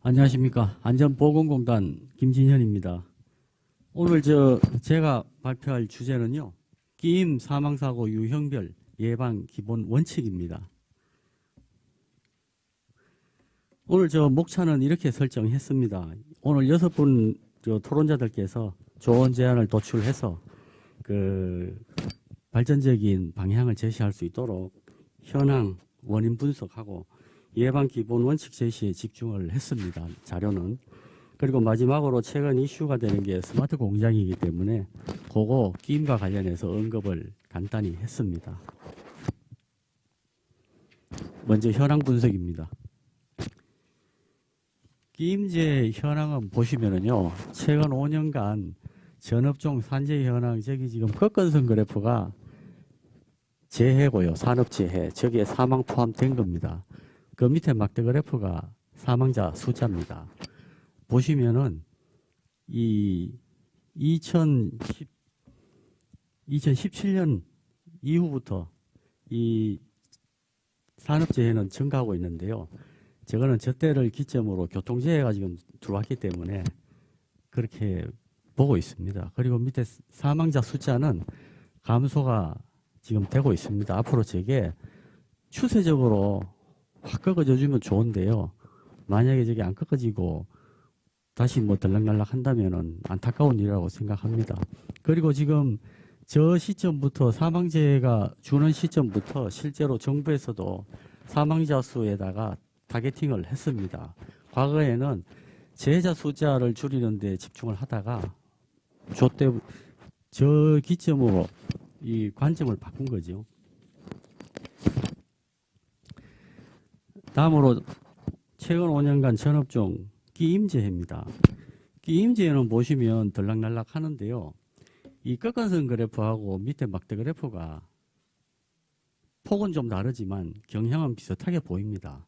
안녕하십니까. 안전보건공단 김진현입니다. 오늘 제가 발표할 주제는요. 끼임 사망사고 유형별 예방 기본 원칙입니다. 오늘 목차는 이렇게 설정했습니다. 오늘 6분 토론자들께서 좋은 제안을 도출해서 발전적인 방향을 제시할 수 있도록 현황, 원인 분석하고 예방 기본 원칙 제시에 집중을 했습니다. 자료는. 그리고 마지막으로 최근 이슈가 되는 게 스마트 공장이기 때문에 그거 끼임과 관련해서 언급을 간단히 했습니다. 먼저 현황 분석입니다. 끼임제 현황은 보시면은요, 최근 5년간 전업종 산재 현황, 저기 지금 꺾은선 그래프가 재해고요. 산업재해. 저기에 사망 포함된 겁니다. 그 밑에 막대 그래프가 사망자 숫자입니다. 보시면은 이 2017년 이후부터 이 산업재해는 증가하고 있는데요. 저거는 저 때를 기점으로 교통재해가 지금 들어왔기 때문에 그렇게 보고 있습니다. 그리고 밑에 사망자 숫자는 감소가 지금 되고 있습니다. 앞으로 저게 추세적으로 확 꺾어져 주면 좋은데요. 만약에 저게 안 꺾어지고 다시 들락날락 한다면은 안타까운 일이라고 생각합니다. 그리고 지금 저 시점부터 사망재해가 주는 시점부터 실제로 정부에서도 사망자 수에다가 타겟팅을 했습니다. 과거에는 재해자 숫자를 줄이는 데 집중을 하다가 저 기점으로 이 관점을 바꾼 거죠. 다음으로 최근 5년간 전업종 끼임재해입니다. 끼임재해는 보시면 들락날락 하는데요. 이 꺾은선 그래프하고 밑에 막대 그래프가 폭은 좀 다르지만 경향은 비슷하게 보입니다.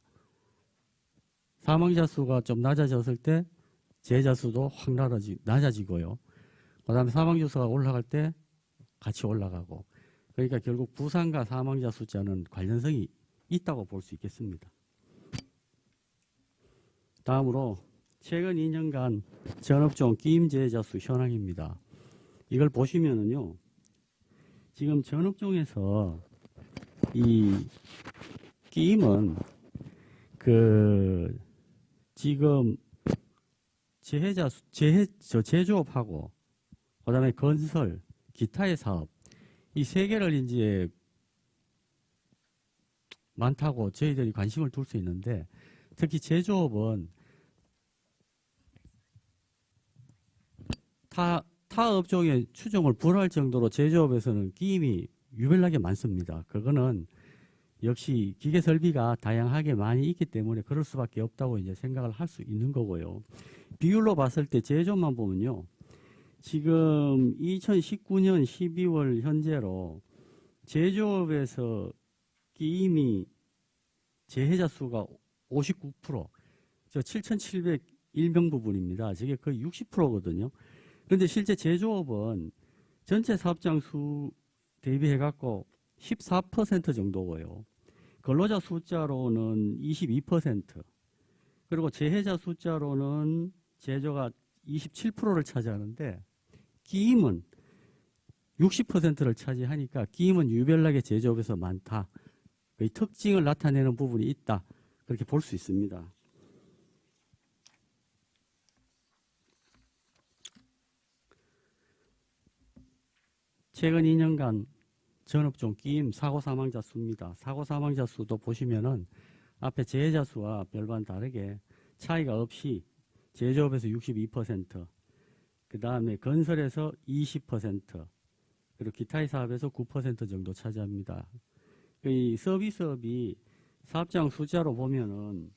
사망자 수가 좀 낮아졌을 때 재해자 수도 확 낮아지고요. 그 다음에 사망자 수가 올라갈 때 같이 올라가고, 그러니까 결국 부상과 사망자 숫자는 관련성이 있다고 볼 수 있겠습니다. 다음으로 최근 2년간 전업종 끼임재해자 수 현황입니다. 이걸 보시면은요, 지금 전업종에서 이 끼임은 지금 제조업하고 그다음에 건설, 기타의 사업, 이 세 개를 이제 많다고 저희들이 관심을 둘 수 있는데, 특히 제조업은 타 업종의 추종을 불허할 정도로 제조업에서는 끼임이 유별나게 많습니다. 그거는 역시 기계 설비가 다양하게 많이 있기 때문에 그럴 수밖에 없다고 이제 생각을 할 수 있는 거고요. 비율로 봤을 때 제조업만 보면요, 지금 2019년 12월 현재로 제조업에서 끼임이 재해자 수가 59%, 저 7,701명 부분입니다. 저게 거의 60%거든요. 그런데 실제 제조업은 전체 사업장 수 대비해갖고 14% 정도고요. 근로자 숫자로는 22%, 그리고 재해자 숫자로는 제조가 27%를 차지하는데 끼임은 60%를 차지하니까 끼임은 유별나게 제조업에서 많다. 그 특징을 나타내는 부분이 있다. 그렇게 볼 수 있습니다. 최근 2년간 전업종 끼임 사고 사망자 수입니다. 사고 사망자 수도 보시면은 앞에 재해자 수와 별반 다르게 차이가 없이 제조업에서 62%, 그 다음에 건설에서 20%, 그리고 기타의 사업에서 9% 정도 차지합니다. 이 서비스업이 사업장 숫자로 보면은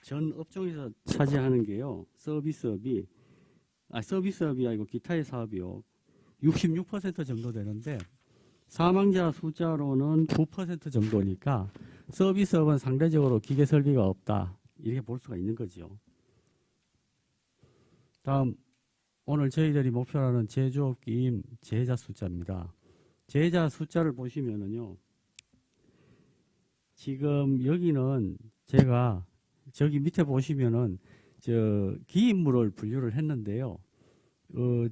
전 업종에서 차지하는 게요, 서비스업이 아니고 기타의 사업이요, 66% 정도 되는데 사망자 숫자로는 9% 정도니까 서비스업은 상대적으로 기계 설비가 없다, 이렇게 볼 수가 있는 거죠. 다음, 오늘 저희들이 목표로 하는 제조업 끼임 재해자 숫자입니다. 재해자 숫자를 보시면은요, 지금 여기는 제가 저기 밑에 보시면은 저 기입물을 분류를 했는데요.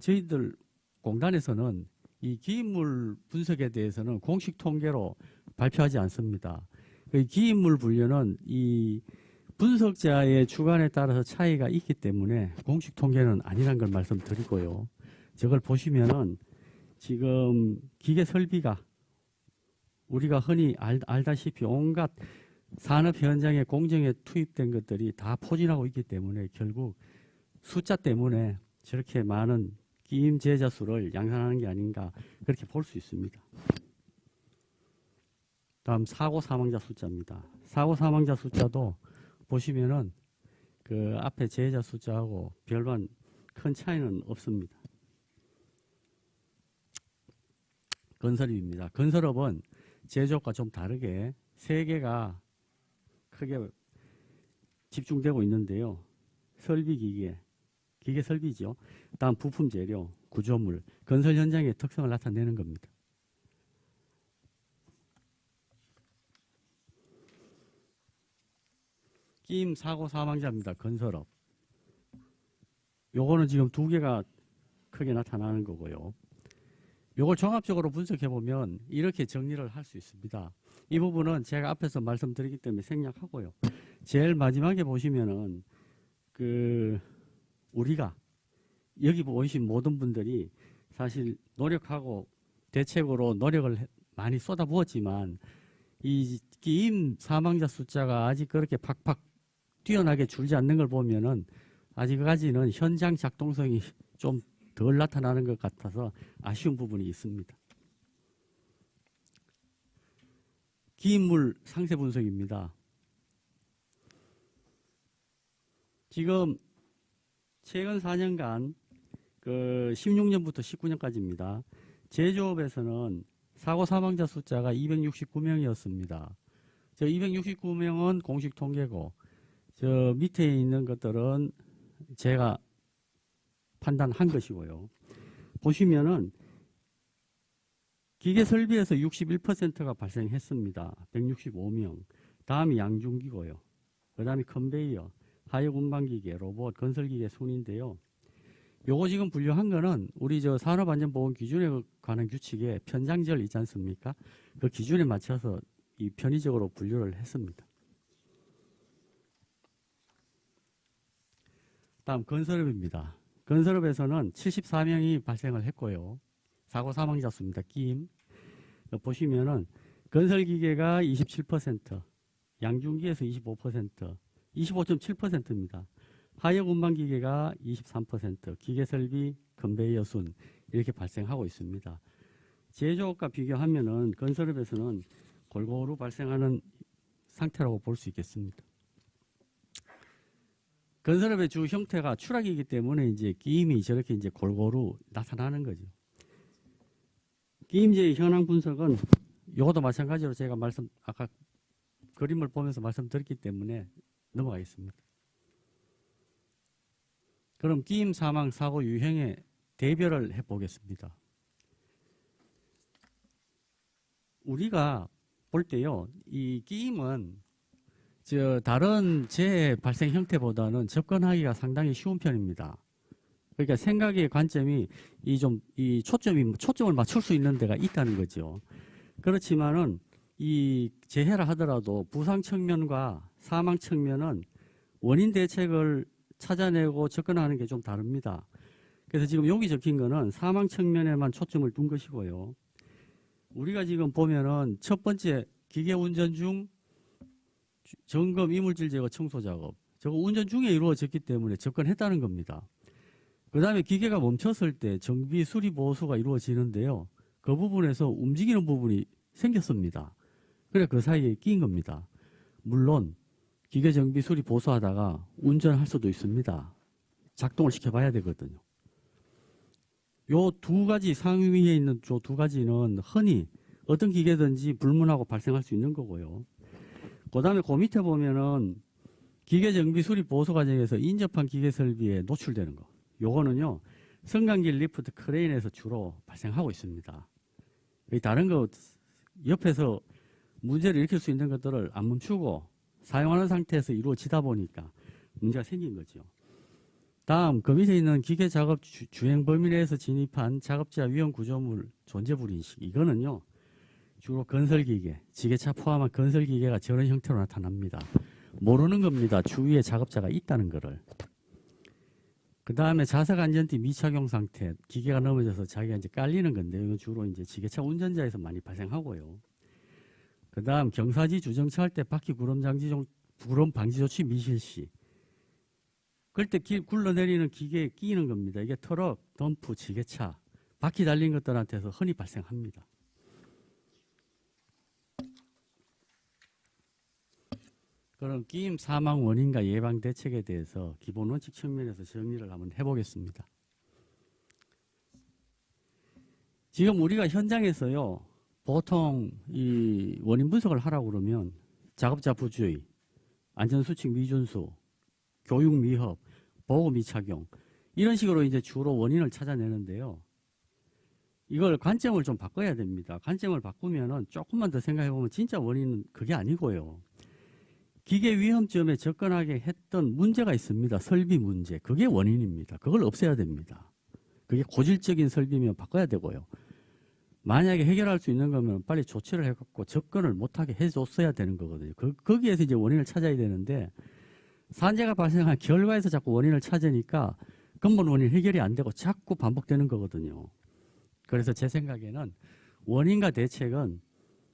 저희들 공단에서는 이 기입물 분석에 대해서는 공식 통계로 발표하지 않습니다. 그 기입물 분류는 이 분석자의 주관에 따라서 차이가 있기 때문에 공식 통계는 아니란 걸 말씀드리고요. 저걸 보시면은 지금 기계 설비가 우리가 흔히 알다시피 온갖 산업 현장의 공정에 투입된 것들이 다 포진하고 있기 때문에 결국 숫자 때문에 저렇게 많은 기임 제자 수를 양산하는 게 아닌가 그렇게 볼 수 있습니다. 다음 사고 사망자 숫자입니다. 사고 사망자 숫자도 보시면은 그 앞에 제자 숫자하고 별반 큰 차이는 없습니다. 건설업입니다. 건설업은 제조업과 좀 다르게 세 개가 크게 집중되고 있는데요. 설비기계, 기계 설비죠. 다음 부품 재료, 구조물, 건설 현장의 특성을 나타내는 겁니다. 끼임 사고 사망자입니다. 건설업. 요거는 지금 두 개가 크게 나타나는 거고요. 요걸 종합적으로 분석해 보면 이렇게 정리를 할 수 있습니다. 이 부분은 제가 앞에서 말씀드리기 때문에 생략하고요. 제일 마지막에 보시면은 우리가 여기 보이신 모든 분들이 사실 노력하고 대책으로 노력을 많이 쏟아부었지만 이 끼임 사망자 숫자가 아직 그렇게 팍팍 뛰어나게 줄지 않는 걸 보면은 아직까지는 현장 작동성이 좀 덜 나타나는 것 같아서 아쉬운 부분이 있습니다. 기입물 상세 분석입니다. 지금 최근 4년간 16년부터 19년까지입니다. 제조업에서는 사고 사망자 숫자가 269명이었습니다. 저 269명은 공식 통계고 저 밑에 있는 것들은 제가 판단한 것이고요. 보시면은 기계 설비에서 61%가 발생했습니다. 165명. 다음이 양중기고요. 그 다음에 컨베이어, 하역 운반기계, 로봇, 건설기계 순인데요. 요거 지금 분류한 거는 우리 저 산업안전보건 기준에 관한 규칙에 편장절 있지 않습니까? 그 기준에 맞춰서 이 편의적으로 분류를 했습니다. 다음 건설업입니다. 건설업에서는 74명이 발생을 했고요. 사고 사망자 수입니다. 끼임. 보시면은 건설기계가 27%, 양중기에서 25%, 25.7%입니다. 하역 운반기계가 23%, 기계설비, 컨베이어 순 이렇게 발생하고 있습니다. 제조업과 비교하면은 건설업에서는 골고루 발생하는 상태라고 볼 수 있겠습니다. 건설업의 주 형태가 추락이기 때문에 이제 끼임이 저렇게 이제 골고루 나타나는 거죠. 끼임제의 현황 분석은 이것도 마찬가지로 제가 아까 그림을 보면서 말씀드렸기 때문에 넘어가겠습니다. 그럼 끼임 사망 사고 유형의 대별을 해보겠습니다. 우리가 볼 때요, 이 끼임은 다른 재해 발생 형태보다는 접근하기가 상당히 쉬운 편입니다. 그러니까 생각의 관점이 초점을 맞출 수 있는 데가 있다는 거죠. 그렇지만은 이 재해라 하더라도 부상 측면과 사망 측면은 원인 대책을 찾아내고 접근하는 게 좀 다릅니다. 그래서 지금 여기 적힌 거는 사망 측면에만 초점을 둔 것이고요. 우리가 지금 보면은 첫 번째 기계 운전 중 점검 이물질 제거 청소 작업, 저거 운전 중에 이루어졌기 때문에 접근했다는 겁니다. 그 다음에 기계가 멈췄을 때 정비 수리 보수가 이루어지는데요. 그 부분에서 움직이는 부분이 생겼습니다. 그래 그 사이에 끼인 겁니다. 물론 기계 정비 수리 보수하다가 운전할 수도 있습니다. 작동을 시켜봐야 되거든요. 요 두 가지 상위에 있는 요 두 가지는 흔히 어떤 기계든지 불문하고 발생할 수 있는 거고요. 그 다음에 그 밑에 보면은 기계 정비 수리 보수 과정에서 인접한 기계 설비에 노출되는 거. 요거는요, 승강기 리프트 크레인에서 주로 발생하고 있습니다. 다른 거, 옆에서 문제를 일으킬 수 있는 것들을 안 멈추고 사용하는 상태에서 이루어지다 보니까 문제가 생긴 거죠. 다음 그 밑에 있는 기계 작업 주행 범위 내에서 진입한 작업자 위험 구조물 존재 불인식. 이거는요 주로 건설기계, 지게차 포함한 건설기계가 저런 형태로 나타납니다. 모르는 겁니다. 주위에 작업자가 있다는 거를. 그 다음에 자석 안전띠 미착용 상태, 기계가 넘어져서 자기가 이제 깔리는 건데 이건 주로 이제 지게차 운전자에서 많이 발생하고요. 그 다음 경사지 주정차 할 때 바퀴 구름 방지 조치 미실시. 그럴 때 굴러내리는 기계에 끼이는 겁니다. 이게 트럭, 덤프, 지게차, 바퀴 달린 것들한테서 흔히 발생합니다. 그럼 끼임 사망 원인과 예방 대책에 대해서 기본 원칙 측면에서 정리를 한번 해보겠습니다. 지금 우리가 현장에서요, 보통 이 원인 분석을 하라고 그러면 작업자 부주의, 안전수칙 미준수, 교육 미흡, 보호 미착용 이런 식으로 이제 주로 원인을 찾아내는데요. 이걸 관점을 좀 바꿔야 됩니다. 관점을 바꾸면은 조금만 더 생각해 보면 진짜 원인은 그게 아니고요. 기계 위험점에 접근하게 했던 문제가 있습니다. 설비 문제. 그게 원인입니다. 그걸 없애야 됩니다. 그게 고질적인 설비면 바꿔야 되고요. 만약에 해결할 수 있는 거면 빨리 조치를 해갖고 접근을 못하게 해줬어야 되는 거거든요. 거기에서 이제 원인을 찾아야 되는데 산재가 발생한 결과에서 자꾸 원인을 찾으니까 근본 원인 해결이 안 되고 자꾸 반복되는 거거든요. 그래서 제 생각에는 원인과 대책은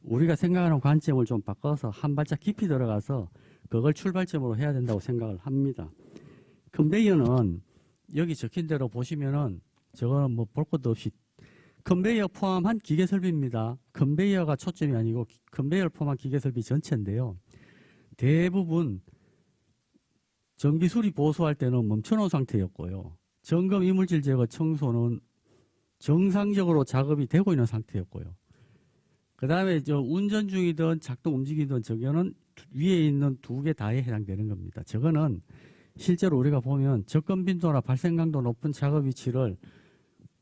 우리가 생각하는 관점을 좀 바꿔서 한 발짝 깊이 들어가서 그걸 출발점으로 해야 된다고 생각을 합니다. 컨베이어는 여기 적힌 대로 보시면은 저거는 뭐 볼 것도 없이 컨베이어 포함한 기계 설비입니다. 컨베이어가 초점이 아니고 컨베이어를 포함한 기계 설비 전체인데요. 대부분 정비 수리 보수할 때는 멈춰놓은 상태였고요. 점검 이물질 제거 청소는 정상적으로 작업이 되고 있는 상태였고요. 그 다음에 저 운전 중이든 작동 움직이든 저거는 위에 있는 두 개 다에 해당되는 겁니다. 저거는 실제로 우리가 보면 접근 빈도나 발생 강도 높은 작업 위치를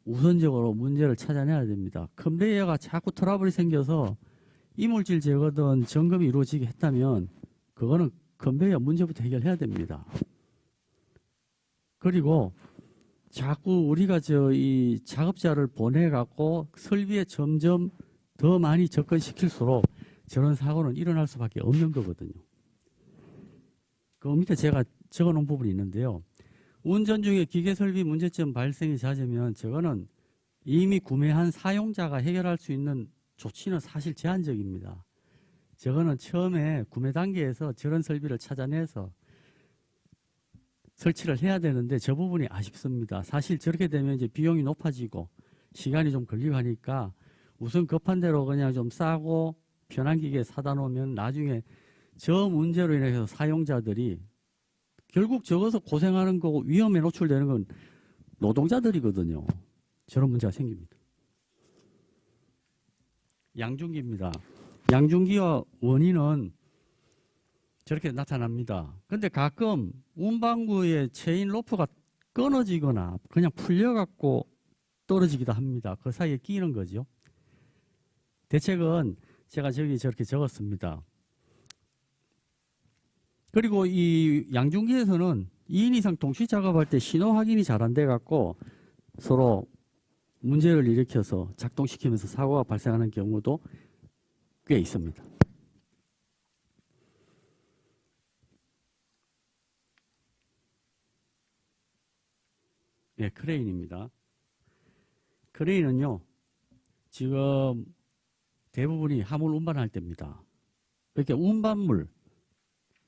우선적으로 문제를 찾아내야 됩니다. 컨베이어가 자꾸 트러블이 생겨서 이물질 제거든 점검이 이루어지게 했다면 그거는 컨베이어 문제부터 해결해야 됩니다. 그리고 자꾸 우리가 이 작업자를 보내갖고 설비에 점점 더 많이 접근시킬수록 저런 사고는 일어날 수밖에 없는 거거든요. 그 밑에 제가 적어놓은 부분이 있는데요. 운전 중에 기계 설비 문제점 발생이 잦으면 저거는 이미 구매한 사용자가 해결할 수 있는 조치는 사실 제한적입니다. 저거는 처음에 구매 단계에서 저런 설비를 찾아내서 설치를 해야 되는데 저 부분이 아쉽습니다. 사실 저렇게 되면 이제 비용이 높아지고 시간이 좀 걸리고 하니까 우선 급한 대로 그냥 좀 싸고 편한 기계 사다 놓으면 나중에 저 문제로 인해서 사용자들이 결국 적어서 고생하는 거고 위험에 노출되는 건 노동자들이거든요. 저런 문제가 생깁니다. 양중기입니다. 양중기와 원인은 저렇게 나타납니다. 근데 가끔 운반구의 체인 로프가 끊어지거나 그냥 풀려갖고 떨어지기도 합니다. 그 사이에 끼는 거죠. 대책은 제가 저렇게 적었습니다. 그리고 이 양중기에서는 2인 이상 동시 작업할 때 신호 확인이 잘 안 돼갖고 서로 문제를 일으켜서 작동시키면서 사고가 발생하는 경우도 꽤 있습니다. 네, 크레인입니다. 크레인은요, 지금 대부분이 화물 운반할 때입니다. 그러니까 운반물,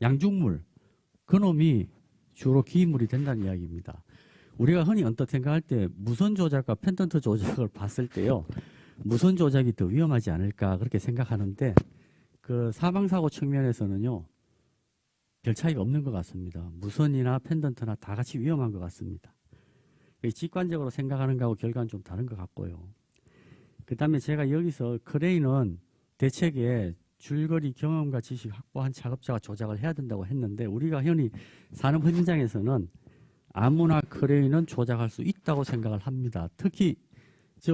양중물, 그놈이 주로 기인물이 된다는 이야기입니다. 우리가 흔히 언뜻 생각할 때 무선 조작과 펜던트 조작을 봤을 때요, 무선 조작이 더 위험하지 않을까 그렇게 생각하는데 그 사망사고 측면에서는요, 별 차이가 없는 것 같습니다. 무선이나 펜던트나 다 같이 위험한 것 같습니다. 직관적으로 생각하는 거하고 결과는 좀 다른 것 같고요. 그 다음에 제가 여기서 크레인은 대책에 줄거리 경험과 지식 확보한 작업자가 조작을 해야 된다고 했는데 우리가 흔히 산업 현장에서는 아무나 크레인은 조작할 수 있다고 생각을 합니다. 특히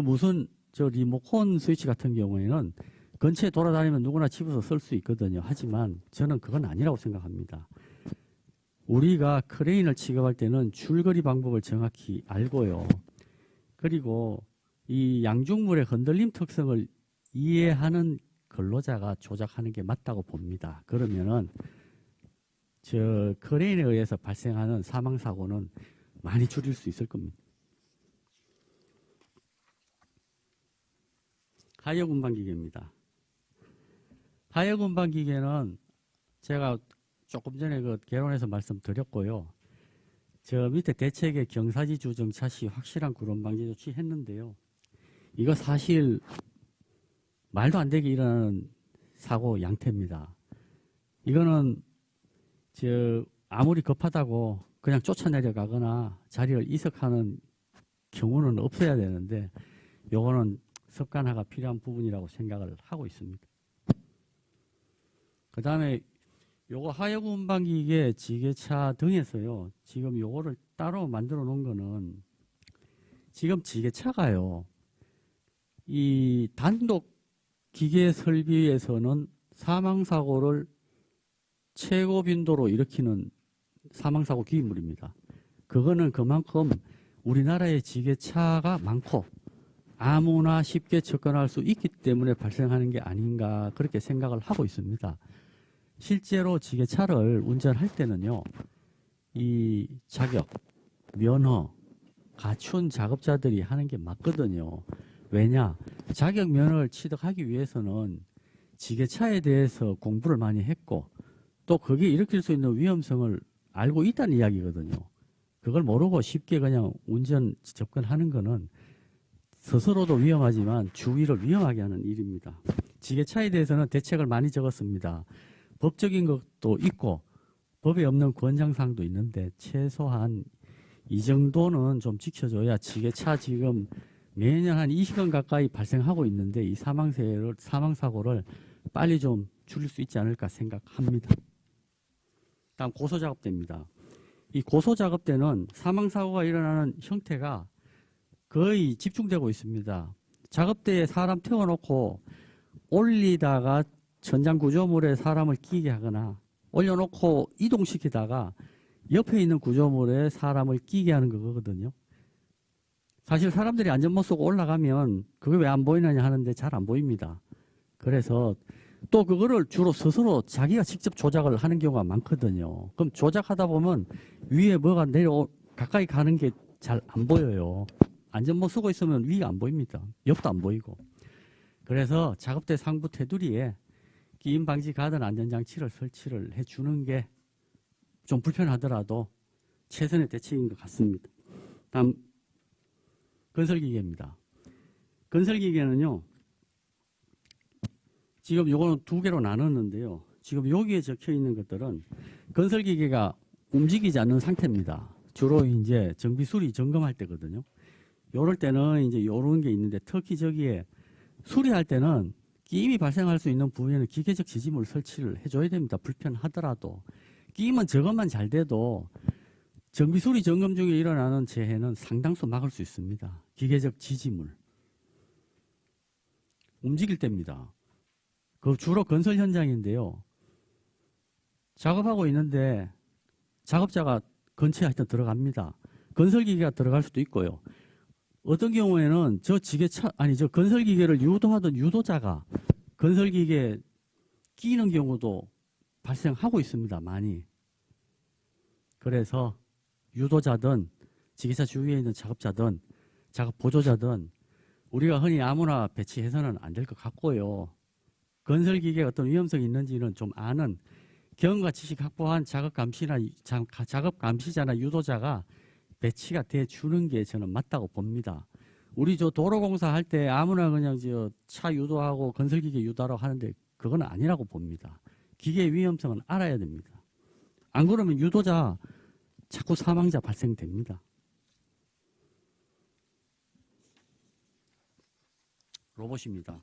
무슨 리모컨 스위치 같은 경우에는 근처에 돌아다니면 누구나 집어서 쓸 수 있거든요. 하지만 저는 그건 아니라고 생각합니다. 우리가 크레인을 취급할 때는 줄거리 방법을 정확히 알고요. 그리고 이 양중물의 흔들림 특성을 이해하는 근로자가 조작하는 게 맞다고 봅니다. 그러면은 저 크레인에 의해서 발생하는 사망 사고는 많이 줄일 수 있을 겁니다. 하역 운반 기계입니다. 하역 운반 기계는 제가 조금 전에 그 개론에서 말씀드렸고요. 저 밑에 대책의 경사지 조정 차시 확실한 구름 방지 조치 했는데요. 이거 사실 말도 안 되게 일어나는 사고 양태입니다. 이거는 저 아무리 급하다고 그냥 쫓아내려가거나 자리를 이석하는 경우는 없어야 되는데 요거는 습관화가 필요한 부분이라고 생각을 하고 있습니다. 그 다음에 요거 하역 운반기계 지게차 등에서요. 지금 요거를 따로 만들어 놓은 거는 지금 지게차가요. 이 단독 기계 설비에서는 사망사고를 최고 빈도로 일으키는 사망사고 기인물입니다. 그거는 그만큼 우리나라의 지게차가 많고 아무나 쉽게 접근할 수 있기 때문에 발생하는 게 아닌가 그렇게 생각을 하고 있습니다. 실제로 지게차를 운전할 때는요. 이 자격, 면허, 갖춘 작업자들이 하는 게 맞거든요. 왜냐? 자격 면허를 취득하기 위해서는 지게차에 대해서 공부를 많이 했고 또 그게 일으킬 수 있는 위험성을 알고 있다는 이야기거든요. 그걸 모르고 쉽게 그냥 운전 접근하는 거는 스스로도 위험하지만 주위를 위험하게 하는 일입니다. 지게차에 대해서는 대책을 많이 적었습니다. 법적인 것도 있고 법에 없는 권장사항도 있는데 최소한 이 정도는 좀 지켜줘야 지게차 지금 매년 한 20건 가까이 발생하고 있는데 이 사망사고를 빨리 좀 줄일 수 있지 않을까 생각합니다. 다음 고소작업대입니다. 이 고소작업대는 사망사고가 일어나는 형태가 거의 집중되고 있습니다. 작업대에 사람 태워놓고 올리다가 천장 구조물에 사람을 끼게 하거나 올려놓고 이동시키다가 옆에 있는 구조물에 사람을 끼게 하는 거거든요. 사실 사람들이 안전모 쓰고 올라가면 그게 왜 안 보이느냐 하는데 잘 안 보입니다. 그래서 또 그거를 주로 스스로 자기가 직접 조작을 하는 경우가 많거든요. 그럼 조작하다 보면 위에 뭐가 가까이 가는 게 잘 안 보여요. 안전모 쓰고 있으면 위가 안 보입니다. 옆도 안 보이고. 그래서 작업대 상부 테두리에 끼임 방지 가든 안전장치를 설치를 해주는 게 좀 불편하더라도 최선의 대책인 것 같습니다. 다음 건설기계입니다. 건설기계는요. 지금 요거는 두 개로 나눴는데요. 지금 여기에 적혀 있는 것들은 건설기계가 움직이지 않는 상태입니다. 주로 이제 정비 수리 점검할 때거든요. 요럴 때는 이제 요런 게 있는데 특히 저기에 수리할 때는 끼임이 발생할 수 있는 부위에는 기계적 지지물 설치를 해줘야 됩니다. 불편하더라도. 끼임은 저것만 잘 돼도 정비 수리 점검 중에 일어나는 재해는 상당수 막을 수 있습니다. 기계적 지지물. 움직일 때입니다. 그 주로 건설 현장인데요. 작업하고 있는데 작업자가 근처에 하여튼 들어갑니다. 건설기계가 들어갈 수도 있고요. 어떤 경우에는 저 건설기계를 유도하던 유도자가 건설기계에 끼는 경우도 발생하고 있습니다. 많이. 그래서 유도자든 지게차 주위에 있는 작업자든 작업 보조자든 우리가 흔히 아무나 배치해서는 안 될 것 같고요. 건설기계에 어떤 위험성이 있는지는 좀 아는 경험과 지식 확보한 작업 감시자나 유도자가 배치가 돼 주는 게 저는 맞다고 봅니다. 우리 저 도로공사 할 때 아무나 그냥 저 차 유도하고 건설기계 유도하라고 하는데 그건 아니라고 봅니다. 기계의 위험성은 알아야 됩니다. 안 그러면 유도자 자꾸 사망자 발생됩니다. 로봇입니다.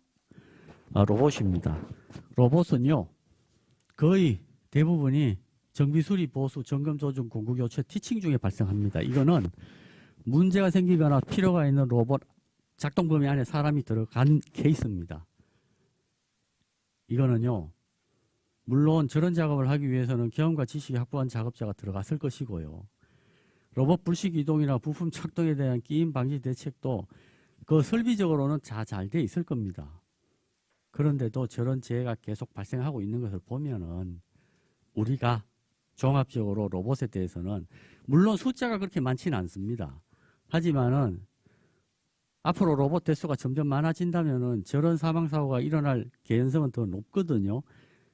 로봇은요 거의 대부분이 정비 수리 보수 점검 조정 공구 교체 티칭 중에 발생합니다. 이거는 문제가 생기거나 필요가 있는 로봇 작동 범위 안에 사람이 들어간 케이스입니다. 이거는요. 물론 저런 작업을 하기 위해서는 경험과 지식이 확보한 작업자가 들어갔을 것이고요. 로봇 불식 이동이나 부품 착동에 대한 끼임 방지 대책도 그 설비적으로는 잘 돼 있을 겁니다. 그런데도 저런 재해가 계속 발생하고 있는 것을 보면은 우리가 종합적으로 로봇에 대해서는 물론 숫자가 그렇게 많지는 않습니다. 하지만은 앞으로 로봇 대수가 점점 많아진다면은 저런 사망사고가 일어날 개연성은 더 높거든요.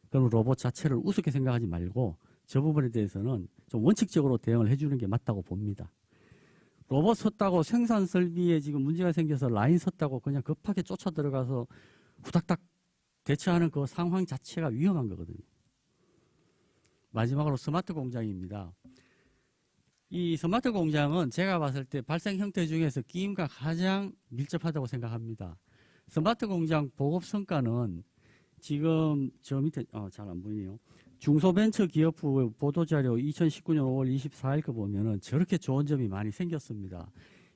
그럼 로봇 자체를 우습게 생각하지 말고 저 부분에 대해서는 좀 원칙적으로 대응을 해주는 게 맞다고 봅니다. 로봇 섰다고 생산 설비에 지금 문제가 생겨서 라인 섰다고 그냥 급하게 쫓아 들어가서 후닥닥 대처하는 그 상황 자체가 위험한 거거든요. 마지막으로 스마트 공장입니다. 이 스마트 공장은 제가 봤을 때 발생 형태 중에서 끼임과 가장 밀접하다고 생각합니다. 스마트 공장 보급 성과는 지금 저 밑에 잘 안 보이네요. 중소벤처기업부 보도자료 2019년 5월 24일 거 보면은 저렇게 좋은 점이 많이 생겼습니다.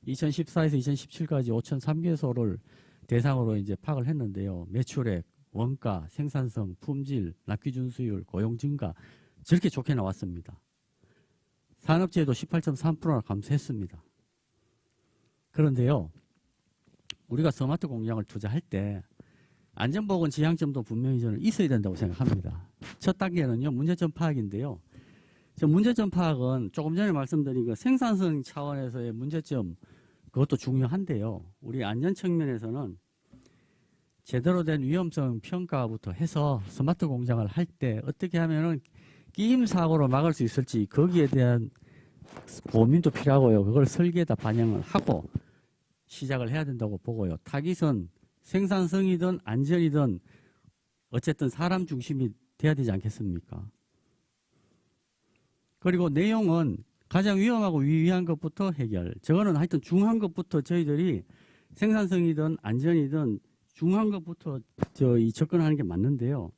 2014에서 2017까지 5,003개소를 대상으로 이제 파악을 했는데요. 매출액, 원가, 생산성, 품질, 납기 준수율, 고용 증가 저렇게 좋게 나왔습니다. 산업재해도 18.3%나 감소했습니다. 그런데요, 우리가 스마트 공장을 투자할 때 안전보건 지향점도 분명히 저는 있어야 된다고 생각합니다. 첫 단계는요, 문제점 파악인데요. 저 문제점 파악은 조금 전에 말씀드린 그 생산성 차원에서의 문제점 그것도 중요한데요. 우리 안전 측면에서는 제대로 된 위험성 평가부터 해서 스마트 공장을 할 때 어떻게 하면은 끼임 사고로 막을 수 있을지 거기에 대한 고민도 필요하고요. 그걸 설계에다 반영을 하고 시작을 해야 된다고 보고요. 타깃은 생산성이든 안전이든 어쨌든 사람 중심이 돼야 되지 않겠습니까? 그리고 내용은 가장 위험하고 위의한 것부터 해결. 저거는 하여튼 중한 것부터 저희들이 생산성이든 안전이든 중한 것부터 접근하는 게 맞는데요.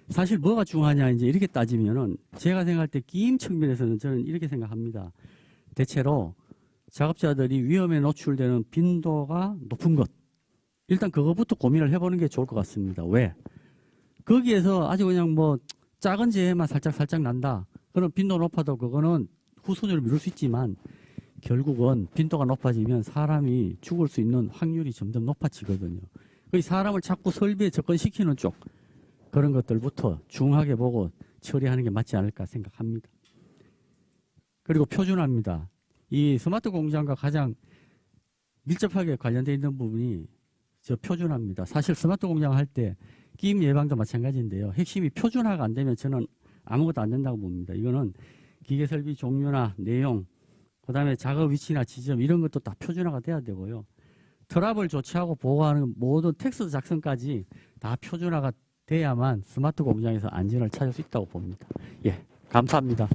사실 뭐가 중요하냐 이제 이렇게 따지면은 제가 생각할 때 끼임 측면에서는 저는 이렇게 생각합니다. 대체로 작업자들이 위험에 노출되는 빈도가 높은 것. 일단 그거부터 고민을 해보는 게 좋을 것 같습니다. 왜? 거기에서 아주 그냥 뭐 작은 재해만 살짝 난다. 그럼 빈도 높아도 그거는 후순위를 미룰 수 있지만 결국은 빈도가 높아지면 사람이 죽을 수 있는 확률이 점점 높아지거든요. 그 사람을 자꾸 설비에 접근시키는 쪽 그런 것들부터 중하게 보고 처리하는 게 맞지 않을까 생각합니다. 그리고 표준화입니다. 이 스마트 공장과 가장 밀접하게 관련되어 있는 부분이 저 표준화입니다. 사실 스마트 공장 할 때 끼임 예방도 마찬가지인데요. 핵심이 표준화가 안 되면 저는 아무것도 안 된다고 봅니다. 이거는 기계 설비 종류나 내용, 그 다음에 작업 위치나 지점 이런 것도 다 표준화가 돼야 되고요. 트러블 조치하고 보고하는 모든 텍스트 작성까지 다 표준화가 돼야만 스마트 공장에서 안전을 찾을 수 있다고 봅니다. 예, 감사합니다.